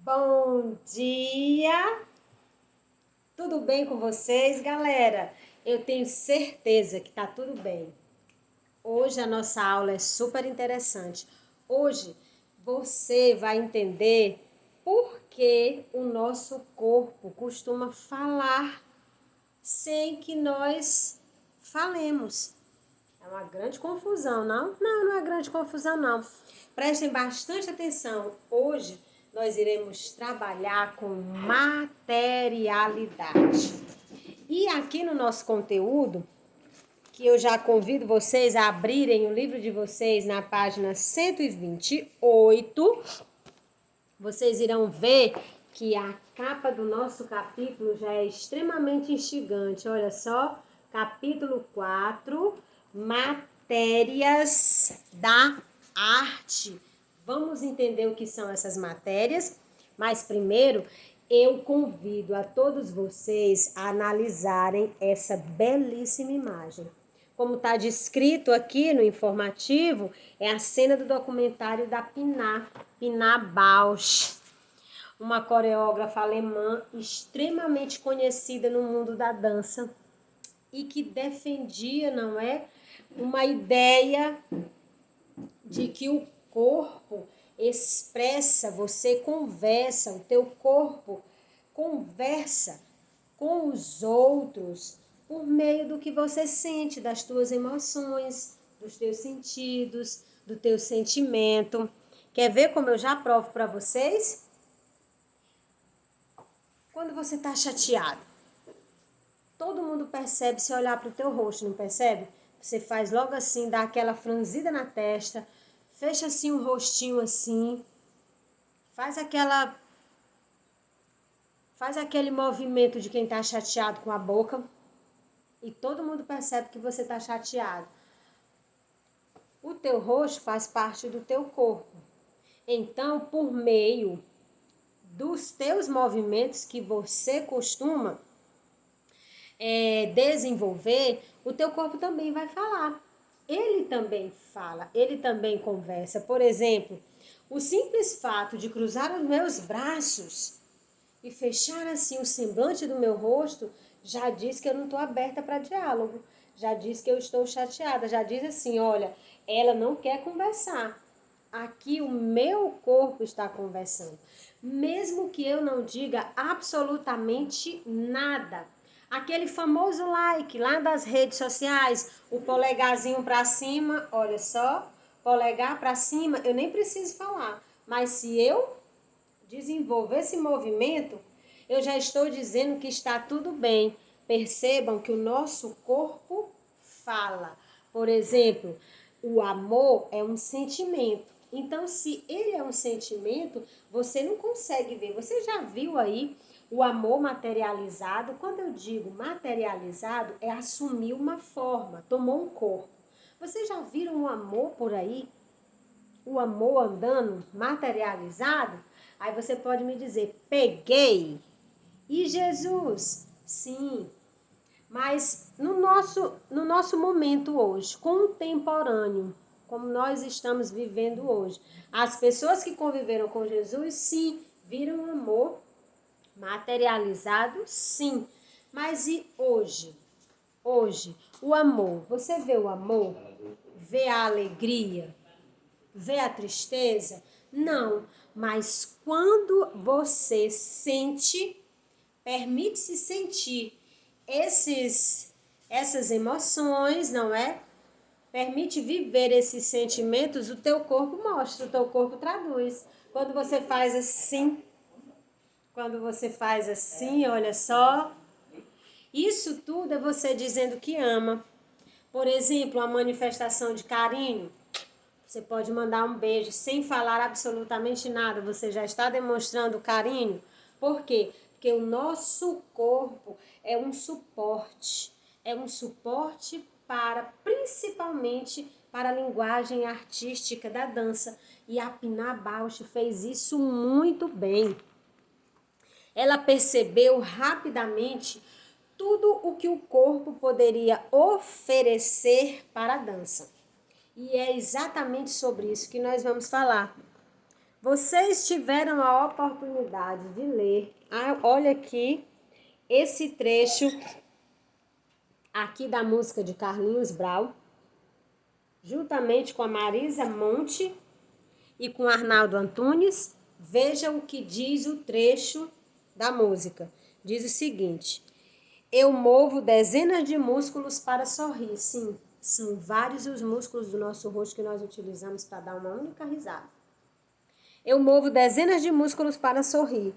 Bom dia! Tudo bem com vocês, galera? Eu tenho certeza que tá tudo bem. Hoje a nossa aula é super interessante. Hoje você vai entender por que o nosso corpo costuma falar sem que nós falemos. É uma grande confusão, não? Não é grande confusão, não. Prestem bastante atenção. Hoje nós iremos trabalhar com materialidade. E aqui no nosso conteúdo, que eu já convido vocês a abrirem o livro de vocês na página 128, vocês irão ver que a capa do nosso capítulo já é extremamente instigante. Olha só, capítulo 4, matérias da arte. Vamos entender o que são essas matérias, mas primeiro eu convido a todos vocês a analisarem essa belíssima imagem. Como está descrito aqui no informativo, é a cena do documentário da Pina Bausch, uma coreógrafa alemã extremamente conhecida no mundo da dança e que defendia, não é, uma ideia de que o corpo expressa, você conversa, o teu corpo conversa com os outros por meio do que você sente, das tuas emoções, dos teus sentidos, do teu sentimento. Quer ver como eu já provo para vocês? Quando você está chateado, todo mundo percebe se olhar para o teu rosto, não percebe? Você faz logo assim, dá aquela franzida na testa, fecha assim o rostinho assim, faz aquele movimento de quem está chateado com a boca e todo mundo percebe que você está chateado. O teu rosto faz parte do teu corpo. Então, por meio dos teus movimentos que você costuma desenvolver, o teu corpo também vai falar. Ele também fala, ele também conversa. Por exemplo, o simples fato de cruzar os meus braços e fechar assim o semblante do meu rosto já diz que eu não estou aberta para diálogo, já diz que eu estou chateada, já diz assim, olha, ela não quer conversar. Aqui o meu corpo está conversando. Mesmo que eu não diga absolutamente nada. Aquele famoso like lá das redes sociais, o polegarzinho para cima, olha só, polegar para cima, eu nem preciso falar. Mas se eu desenvolver esse movimento, eu já estou dizendo que está tudo bem. Percebam que o nosso corpo fala. Por exemplo, o amor é um sentimento. Então, se ele é um sentimento, você não consegue ver. Você já viu aí o amor materializado? Quando eu digo materializado, é assumir uma forma, tomou um corpo. Vocês já viram o amor por aí? O amor andando materializado? Aí você pode me dizer, peguei. E Jesus? Sim. Mas no nosso momento hoje, contemporâneo, como nós estamos vivendo hoje, as pessoas que conviveram com Jesus, sim, viram o amor materializado, sim. Mas e hoje? Hoje, o amor, você vê o amor? Vê a alegria? Vê a tristeza? Não, mas quando você sente, permite-se sentir essas emoções, não é? Permite viver esses sentimentos, o teu corpo mostra, o teu corpo traduz. Quando você faz assim, olha só, isso tudo é você dizendo que ama. Por exemplo, a manifestação de carinho. Você pode mandar um beijo sem falar absolutamente nada. Você já está demonstrando carinho. Por quê? Porque o nosso corpo é um suporte. É um suporte para, principalmente, para a linguagem artística da dança. E a Pina Bausch fez isso muito bem. Ela percebeu rapidamente tudo o que o corpo poderia oferecer para a dança. E é exatamente sobre isso que nós vamos falar. Vocês tiveram a oportunidade de ler, olha aqui, esse trecho aqui da música de Carlinhos Brau, juntamente com a Marisa Monte e com Arnaldo Antunes. Veja o que diz o trecho da música. Diz o seguinte: eu movo dezenas de músculos para sorrir. Sim, são vários os músculos do nosso rosto que nós utilizamos para dar uma única risada. Eu movo dezenas de músculos para sorrir.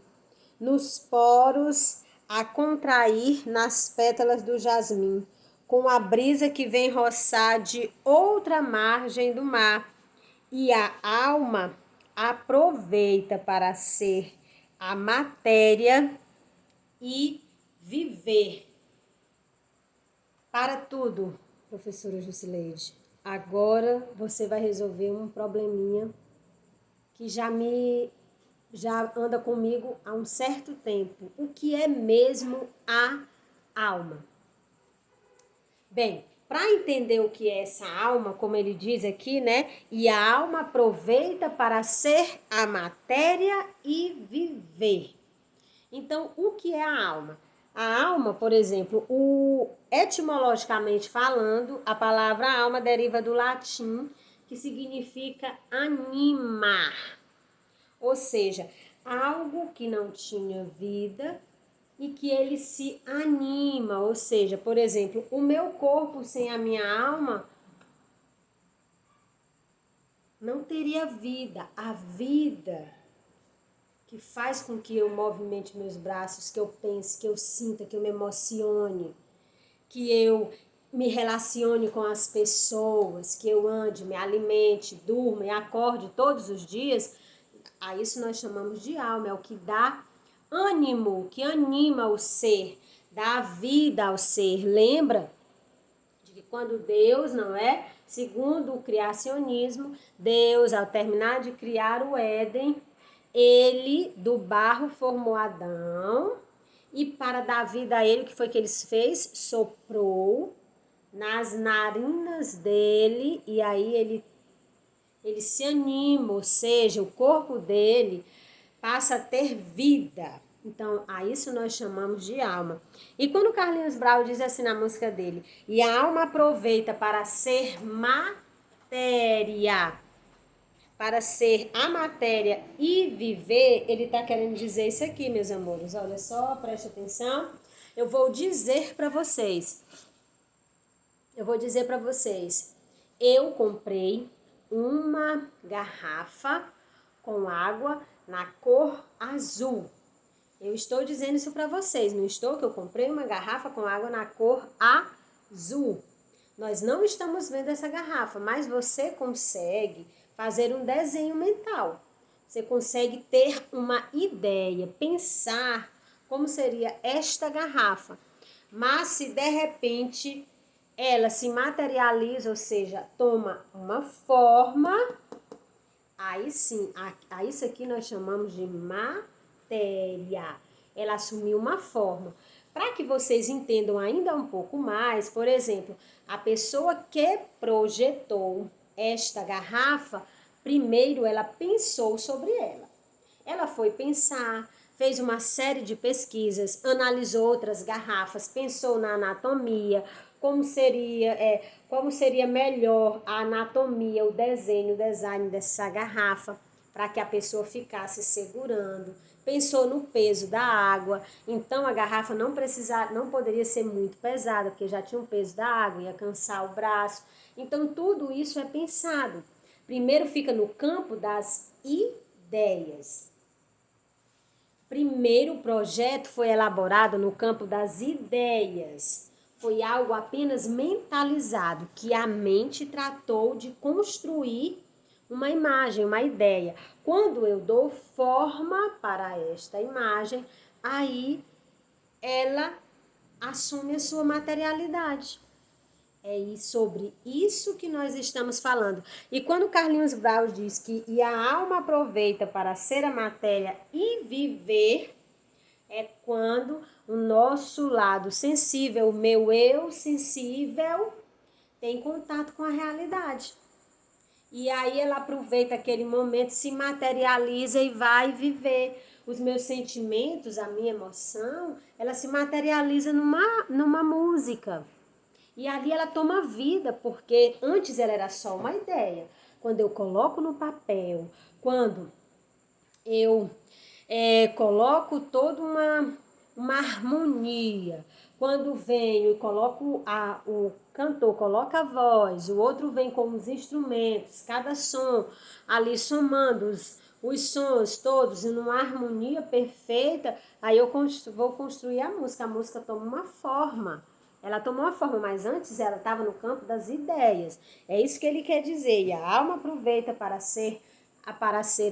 Nos poros a contrair nas pétalas do jasmim, com a brisa que vem roçar de outra margem do mar. E a alma aproveita para ser a matéria e viver. Para tudo, professora Jusileide. Agora você vai resolver um probleminha que já anda comigo há um certo tempo. O que é mesmo a alma? Bem, para entender o que é essa alma, como ele diz aqui, né? E a alma aproveita para ser a matéria e viver. Então, o que é a alma? A alma, por exemplo, etimologicamente falando, a palavra alma deriva do latim, que significa animar. Ou seja, algo que não tinha vida e que ele se anima. Ou seja, por exemplo, o meu corpo sem a minha alma não teria vida. A vida que faz com que eu movimente meus braços, que eu pense, que eu sinta, que eu me emocione, que eu me relacione com as pessoas, que eu ande, me alimente, durma e acorde todos os dias, a isso nós chamamos de alma, é o que dá ânimo, que anima o ser, dá vida ao ser. Lembra de que quando Deus, não é? Segundo o criacionismo, Deus, ao terminar de criar o Éden, ele do barro formou Adão e para dar vida a ele, o que foi que ele fez? Soprou nas narinas dele e aí ele se anima, ou seja, o corpo dele passa a ter vida. Então, a isso nós chamamos de alma. E quando Carlinhos Brau diz assim na música dele, e a alma aproveita para ser matéria, para ser a matéria e viver, ele está querendo dizer isso aqui, meus amores. Olha só, preste atenção. Eu vou dizer para vocês. Eu comprei uma garrafa com água na cor azul. Eu estou dizendo isso para vocês, não estou? Que eu comprei uma garrafa com água na cor azul. Nós não estamos vendo essa garrafa, mas você consegue fazer um desenho mental. Você consegue ter uma ideia, pensar como seria esta garrafa. Mas se de repente ela se materializa, ou seja, toma uma forma, aí sim, a isso aqui nós chamamos de matéria. Ela assumiu uma forma. Para que vocês entendam ainda um pouco mais, por exemplo, a pessoa que projetou esta garrafa, primeiro ela pensou sobre ela. Ela foi pensar, fez uma série de pesquisas, analisou outras garrafas, pensou na anatomia, como seria melhor a anatomia, o desenho, o design dessa garrafa, para que a pessoa ficasse segurando. Pensou no peso da água, então a garrafa não poderia ser muito pesada, porque já tinha o peso da água, ia cansar o braço. Então tudo isso é pensado. Primeiro fica no campo das ideias. Primeiro o projeto foi elaborado no campo das ideias. Foi algo apenas mentalizado, que a mente tratou de construir uma imagem, uma ideia. Quando eu dou forma para esta imagem, aí ela assume a sua materialidade. É sobre isso que nós estamos falando. E quando Carlinhos Brau diz que e a alma aproveita para ser a matéria e viver, é quando o nosso lado sensível, o meu eu sensível, tem contato com a realidade. E aí ela aproveita aquele momento, se materializa e vai viver. Os meus sentimentos, a minha emoção, ela se materializa numa música. E ali ela toma vida, porque antes ela era só uma ideia. Quando eu coloco no papel, quando eu coloco toda uma harmonia. Quando venho e coloco o cantor coloca a voz, o outro vem com os instrumentos, cada som ali somando os sons todos em uma harmonia perfeita, aí eu vou construir a música toma uma forma. Ela tomou uma forma, mas antes ela estava no campo das ideias. É isso que ele quer dizer. E a alma aproveita para ser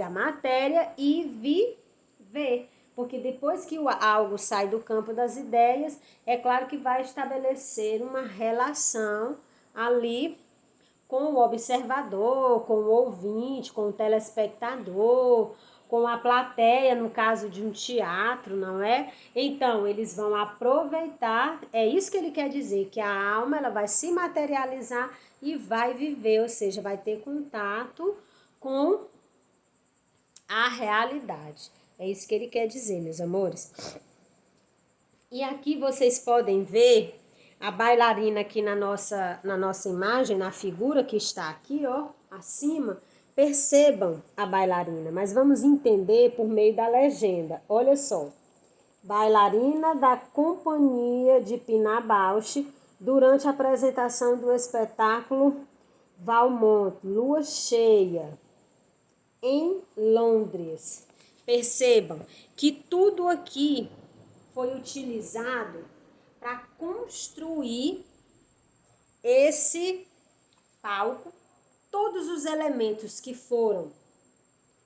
a matéria e viver. Porque depois que algo sai do campo das ideias, é claro que vai estabelecer uma relação ali com o observador, com o ouvinte, com o telespectador, com a plateia, no caso de um teatro, não é? Então, eles vão aproveitar, é isso que ele quer dizer, que a alma ela vai se materializar e vai viver, ou seja, vai ter contato com a realidade. É isso que ele quer dizer, meus amores. E aqui vocês podem ver a bailarina aqui na nossa imagem, na figura que está aqui, ó, acima. Percebam a bailarina, mas vamos entender por meio da legenda. Olha só. Bailarina da Companhia de Pina Bausch durante a apresentação do espetáculo Valmont, Lua Cheia, em Londres. Percebam que tudo aqui foi utilizado para construir esse palco. Todos os elementos que foram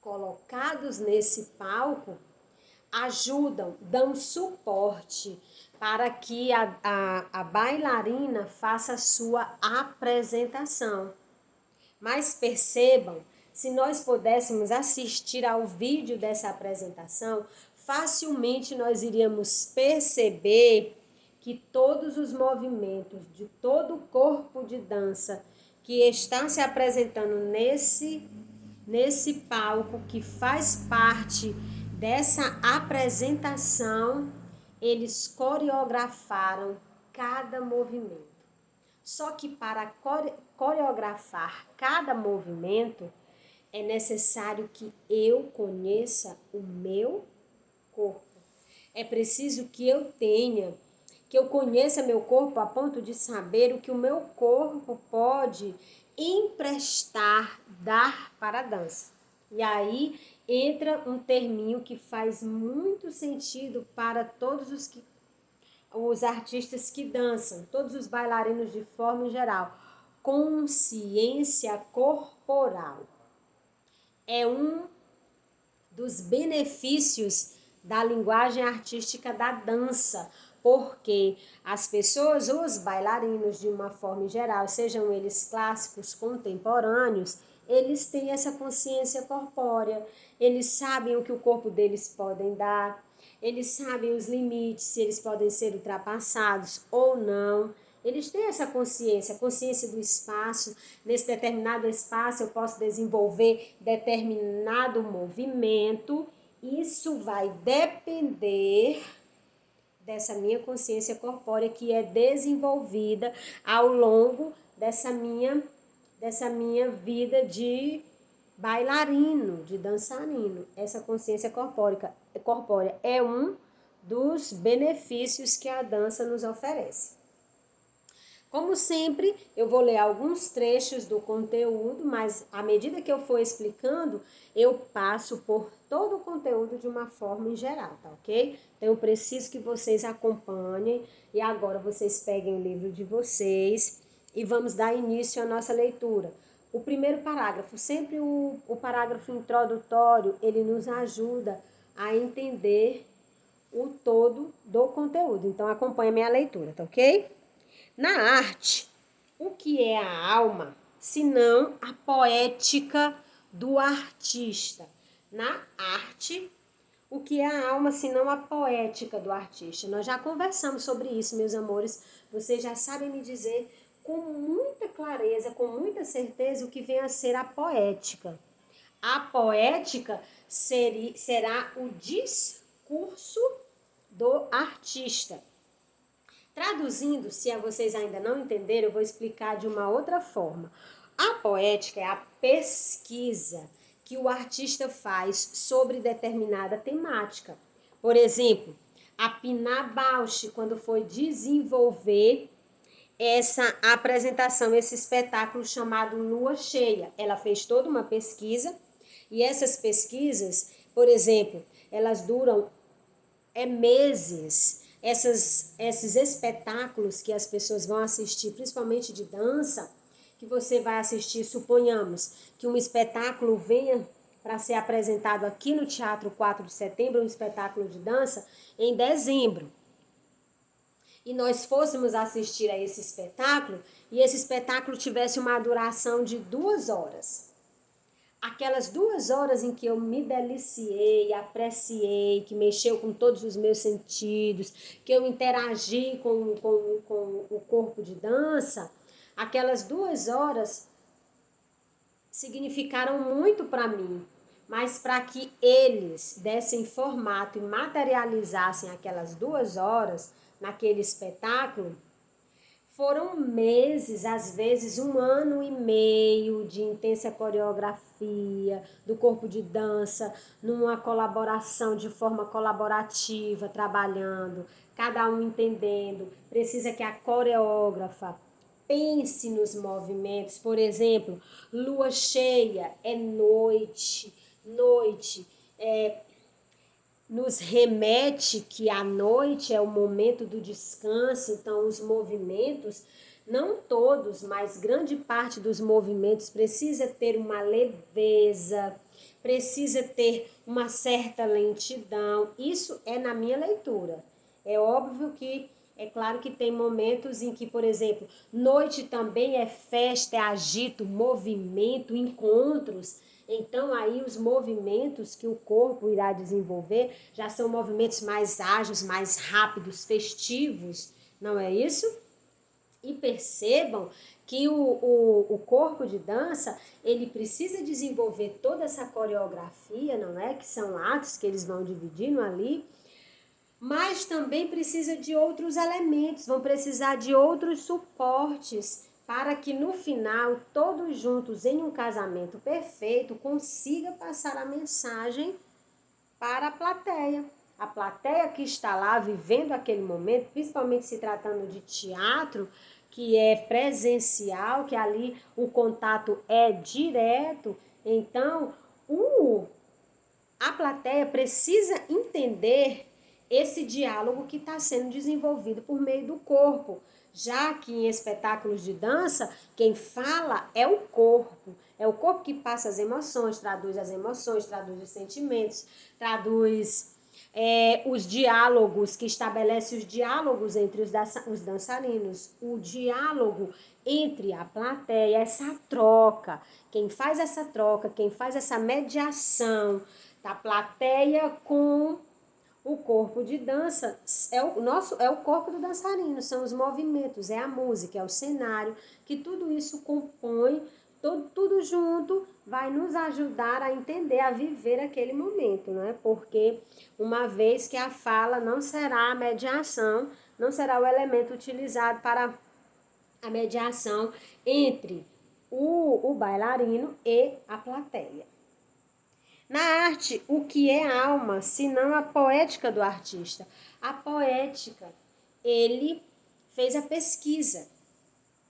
colocados nesse palco ajudam, dão suporte para que a bailarina faça a sua apresentação. Mas percebam, se nós pudéssemos assistir ao vídeo dessa apresentação, facilmente nós iríamos perceber que todos os movimentos de todo o corpo de dança que está se apresentando nesse palco, que faz parte dessa apresentação, eles coreografaram cada movimento. Só que para coreografar cada movimento, é necessário que eu conheça o meu corpo. É preciso que eu conheça meu corpo a ponto de saber o que o meu corpo pode emprestar, dar para a dança. E aí entra um terminho que faz muito sentido para todos os artistas que dançam, todos os bailarinos de forma geral. Consciência corporal. É um dos benefícios da linguagem artística da dança, porque as pessoas, os bailarinos de uma forma geral, sejam eles clássicos, contemporâneos, eles têm essa consciência corpórea, eles sabem o que o corpo deles podem dar, eles sabem os limites, se eles podem ser ultrapassados ou não. Eles têm essa consciência, a consciência do espaço. Nesse determinado espaço eu posso desenvolver determinado movimento. Isso vai depender dessa minha consciência corpórea que é desenvolvida ao longo dessa minha vida de bailarino, de dançarino. Essa consciência corpórea é um dos benefícios que a dança nos oferece. Como sempre, eu vou ler alguns trechos do conteúdo, mas à medida que eu for explicando, eu passo por todo o conteúdo de uma forma em geral, tá ok? Então, eu preciso que vocês acompanhem e agora vocês peguem o livro de vocês e vamos dar início à nossa leitura. O primeiro parágrafo, sempre o parágrafo introdutório, ele nos ajuda a entender o todo do conteúdo. Então, acompanhe a minha leitura, tá ok? Na arte, o que é a alma, senão a poética do artista? Na arte, o que é a alma, senão a poética do artista? Nós já conversamos sobre isso, meus amores. Vocês já sabem me dizer com muita clareza, com muita certeza, o que vem a ser a poética. A poética será o discurso do artista. Traduzindo, se vocês ainda não entenderam, eu vou explicar de uma outra forma. A poética é a pesquisa que o artista faz sobre determinada temática. Por exemplo, a Pina Bausch, quando foi desenvolver essa apresentação, esse espetáculo chamado Lua Cheia, ela fez toda uma pesquisa e essas pesquisas, por exemplo, elas duram meses. Esses espetáculos que as pessoas vão assistir, principalmente de dança, que você vai assistir, suponhamos que um espetáculo venha para ser apresentado aqui no Teatro 4 de Setembro, um espetáculo de dança, em dezembro. E nós fôssemos assistir a esse espetáculo, e esse espetáculo tivesse uma duração de 2 horas. Aquelas 2 horas em que eu me deliciei, apreciei, que mexeu com todos os meus sentidos, que eu interagi com o corpo de dança, aquelas 2 horas significaram muito para mim. Mas para que eles dessem formato e materializassem aquelas 2 horas naquele espetáculo, foram meses, às vezes 1 ano e meio de intensa coreografia, do corpo de dança, numa colaboração de forma colaborativa, trabalhando, cada um entendendo. Precisa que a coreógrafa pense nos movimentos. Por exemplo, lua cheia é noite, nos remete que a noite é o momento do descanso, então os movimentos, não todos, mas grande parte dos movimentos precisa ter uma leveza, precisa ter uma certa lentidão. Isso é na minha leitura. É óbvio que, é claro que tem momentos em que, por exemplo, noite também é festa, é agito, movimento, encontros. Então, aí os movimentos que o corpo irá desenvolver já são movimentos mais ágeis, mais rápidos, festivos, não é isso? E percebam que o corpo de dança, ele precisa desenvolver toda essa coreografia, não é? Que são atos que eles vão dividindo ali, mas também precisa de outros elementos, vão precisar de outros suportes para que no final, todos juntos em um casamento perfeito, consiga passar a mensagem para a plateia. A plateia que está lá vivendo aquele momento, principalmente se tratando de teatro, que é presencial, que ali o contato é direto, então a plateia precisa entender esse diálogo que está sendo desenvolvido por meio do corpo, já que em espetáculos de dança, quem fala é o corpo que passa as emoções, traduz os sentimentos, traduz os diálogos, que estabelece os diálogos entre os dançarinos, o diálogo entre a plateia, essa troca, quem faz essa mediação da plateia com o corpo de dança é o corpo do dançarino, são os movimentos, é a música, é o cenário, que tudo isso compõe, tudo junto vai nos ajudar a entender, a viver aquele momento, né? Porque uma vez que a fala não será a mediação, não será o elemento utilizado para a mediação entre o bailarino e a plateia. Na arte, o que é alma, senão a poética do artista? A poética, ele fez a pesquisa.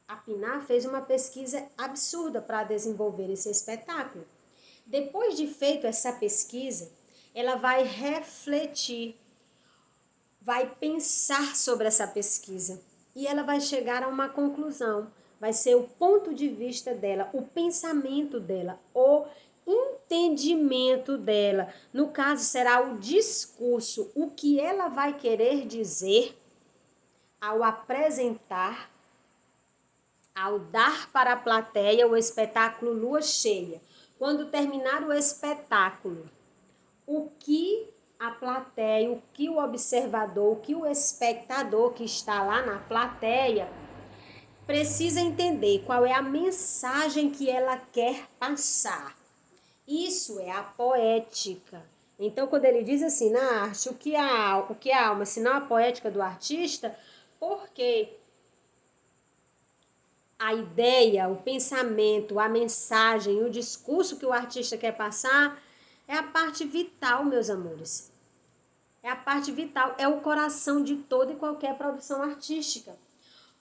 A Pina fez uma pesquisa absurda para desenvolver esse espetáculo. Depois de feito essa pesquisa, ela vai refletir, vai pensar sobre essa pesquisa e ela vai chegar a uma conclusão. Vai ser o ponto de vista dela, o pensamento dela, o entendimento dela. No caso, será o discurso, o que ela vai querer dizer ao apresentar, ao dar para a plateia o espetáculo Lua Cheia. Quando terminar o espetáculo, o que a plateia, o que o observador, o que o espectador que está lá na plateia precisa entender qual é a mensagem que ela quer passar. Isso é a poética. Então, quando ele diz assim, na arte, o que é a alma, senão a poética do artista, porque a ideia, o pensamento, a mensagem, o discurso que o artista quer passar é a parte vital, meus amores. É a parte vital, é o coração de toda e qualquer produção artística.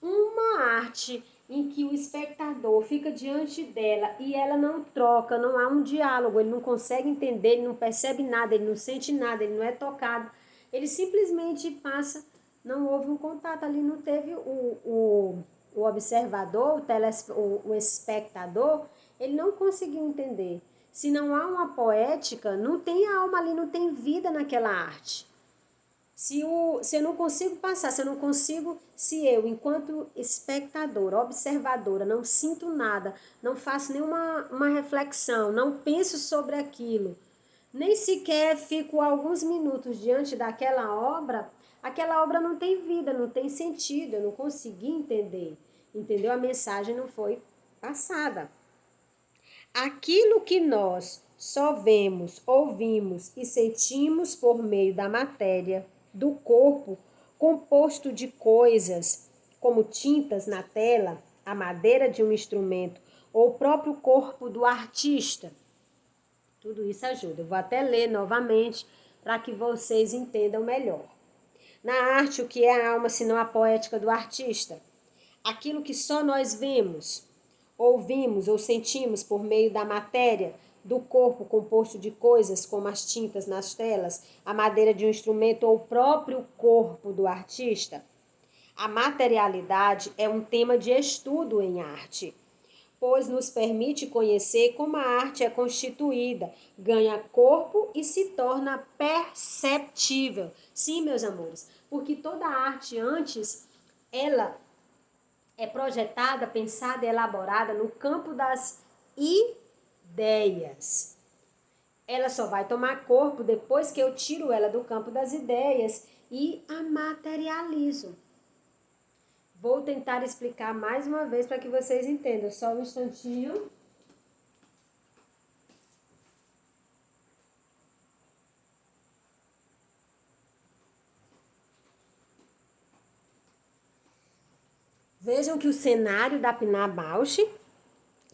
Uma arte em que o espectador fica diante dela e ela não troca, não há um diálogo, ele não consegue entender, ele não percebe nada, ele não sente nada, ele não é tocado, ele simplesmente passa, não houve um contato ali, não teve o observador, o espectador, ele não conseguiu entender. Se não há uma poética, não tem alma ali, não tem vida naquela arte. Se eu não consigo passar, se eu, enquanto espectadora, observadora, não sinto nada, não faço nenhuma uma reflexão, não penso sobre aquilo, nem sequer fico alguns minutos diante aquela obra não tem vida, não tem sentido, eu não consegui entender. Entendeu? A mensagem não foi passada. Aquilo que nós só vemos, ouvimos e sentimos por meio da matéria, do corpo, composto de coisas como tintas na tela, a madeira de um instrumento ou o próprio corpo do artista. Tudo isso ajuda. Eu vou até ler novamente para que vocês entendam melhor. Na arte, o que é a alma senão a poética do artista? Aquilo que só nós vemos, ouvimos ou sentimos por meio da matéria, do corpo composto de coisas como as tintas nas telas, a madeira de um instrumento ou o próprio corpo do artista. A materialidade é um tema de estudo em arte, pois nos permite conhecer como a arte é constituída, ganha corpo e se torna perceptível. Sim, meus amores, porque toda arte antes, ela é projetada, pensada e elaborada no campo das ideias. Ela só vai tomar corpo depois que eu tiro ela do campo das ideias e a materializo. Vou tentar explicar mais uma vez para que vocês entendam. Só um instantinho. Vejam que o cenário da Pina Bausch,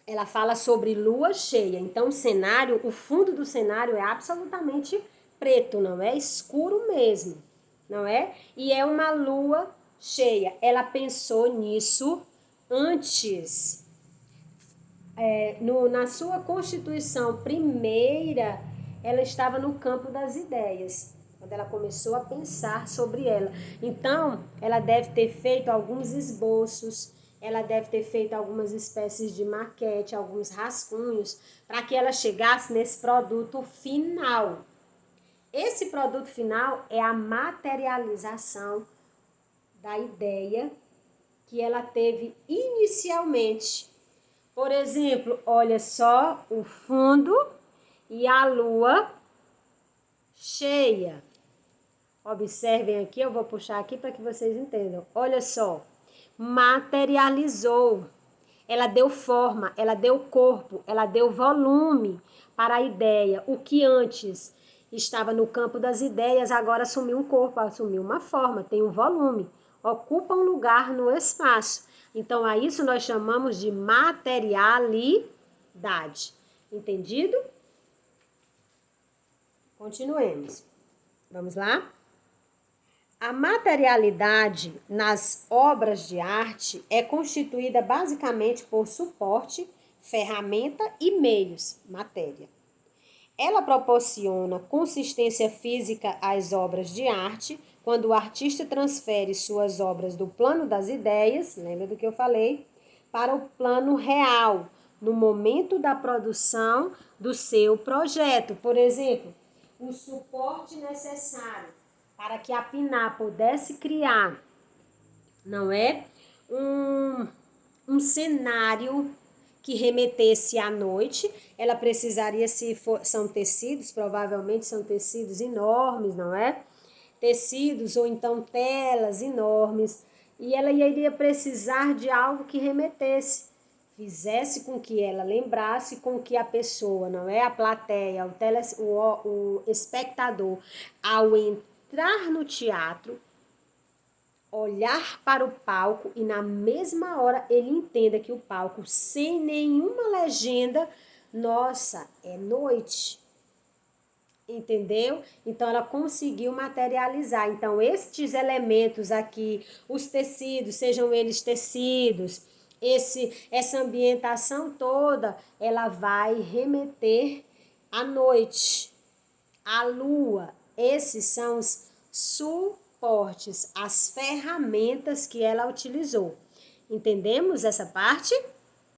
ela fala sobre lua cheia. Então, o cenário, o fundo do cenário é absolutamente preto, não é? Escuro mesmo, não é? E é uma lua cheia. Ela pensou nisso antes. Na sua constituição primeira, ela estava no campo das ideias, quando ela começou a pensar sobre ela. Então, ela deve ter feito alguns esboços, ela deve ter feito algumas espécies de maquete, alguns rascunhos, para que ela chegasse nesse produto final. Esse produto final é a materialização da ideia que ela teve inicialmente. Por exemplo, olha só o fundo e a lua cheia. Observem aqui, eu vou puxar aqui para que vocês entendam. Olha só, materializou. Ela deu forma, ela deu corpo, ela deu volume para a ideia. O que antes estava no campo das ideias, agora assumiu um corpo, assumiu uma forma, tem um volume, ocupa um lugar no espaço. Então, a isso nós chamamos de materialidade. Entendido? Continuemos. Vamos lá? A materialidade nas obras de arte é constituída basicamente por suporte, ferramenta e meios, matéria. Ela proporciona consistência física às obras de arte, quando o artista transfere suas obras do plano das ideias, lembra do que eu falei, para o plano real, no momento da produção do seu projeto. Por exemplo, o suporte necessário para que a Pina pudesse criar, não é? Um cenário que remetesse à noite, ela precisaria, são tecidos, provavelmente são tecidos enormes, não é? Tecidos ou então telas enormes. e ela iria precisar de algo que remetesse, fizesse com que ela lembrasse, com que a pessoa, não é a plateia, o espectador, ao entrar no teatro, olhar para o palco e na mesma hora ele entenda que o palco, sem nenhuma legenda, nossa, é noite. Entendeu? Então ela conseguiu materializar. Então estes elementos aqui, os tecidos, sejam eles tecidos, essa ambientação toda, ela vai remeter à noite, à lua. Esses são os suportes, as ferramentas que ela utilizou. Entendemos essa parte?